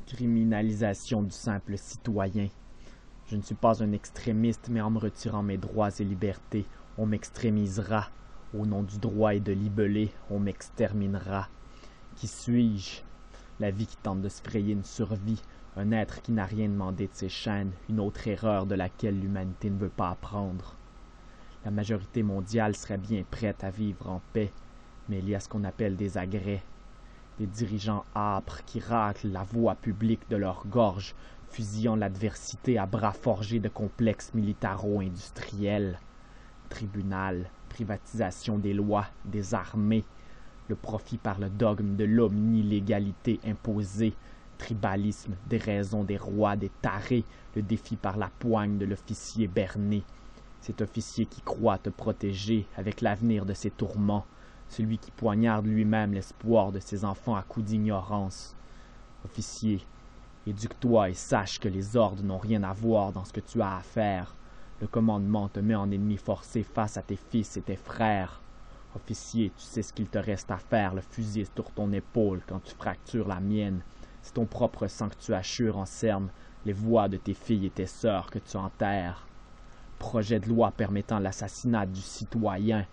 Criminalisation du simple citoyen. Je ne suis pas un extrémiste, mais en me retirant mes droits et libertés, on m'extrémisera. Au nom du droit et de libellé, on m'exterminera. Qui suis-je? La vie qui tente de se frayer une survie, un être qui n'a rien demandé de ses chaînes, une autre erreur de laquelle l'humanité ne veut pas apprendre. La majorité mondiale serait bien prête à vivre en paix, mais il y a ce qu'on appelle des agrès. Des dirigeants âpres qui raclent la voie publique de leur gorge, fusillant l'adversité à bras forgés de complexes militaro-industriels. Tribunal, privatisation des lois, des armées, le profit par le dogme de l'omnilégalité imposée, tribalisme, déraison des rois, des tarés, le défi par la poigne de l'officier berné. Cet officier qui croit te protéger avec l'avenir de ses tourments, celui qui poignarde lui-même l'espoir de ses enfants à coups d'ignorance. Officier, éduque-toi et sache que les ordres n'ont rien à voir dans ce que tu as à faire. Le commandement te met en ennemi forcé face à tes fils et tes frères. Officier, tu sais ce qu'il te reste à faire, le fusil sur ton épaule quand tu fractures la mienne. C'est ton propre sang que tu assures en cerne, les voix de tes filles et tes sœurs que tu enterres. Projet de loi permettant l'assassinat du citoyen.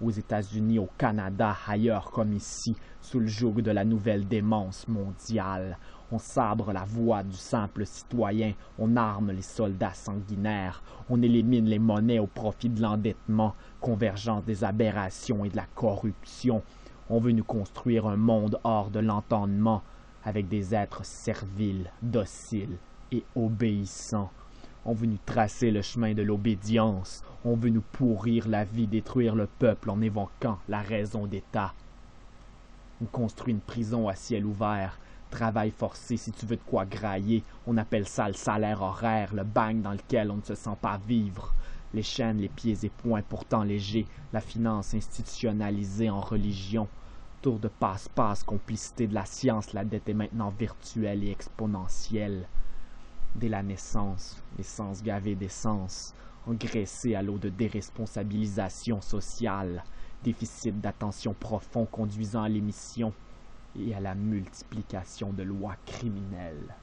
Aux États-Unis, au Canada, ailleurs comme ici, sous le joug de la nouvelle démence mondiale. On sabre la voix du simple citoyen, on arme les soldats sanguinaires, on élimine les monnaies au profit de l'endettement, convergence des aberrations et de la corruption. On veut nous construire un monde hors de l'entendement, avec des êtres serviles, dociles et obéissants. On veut nous tracer le chemin de l'obédience. On veut nous pourrir la vie, détruire le peuple en évoquant la raison d'État. On construit une prison à ciel ouvert. Travail forcé si tu veux de quoi grailler. On appelle ça le salaire horaire, le bagne dans lequel on ne se sent pas vivre. Les chaînes, les pieds et poings pourtant légers. La finance institutionnalisée en religion. Tour de passe-passe, complicité de la science, la dette est maintenant virtuelle et exponentielle. Dès la naissance, les sens gavés d'essence, engraissés à l'eau de déresponsabilisation sociale, déficit d'attention profond conduisant à l'émission et à la multiplication de lois criminelles.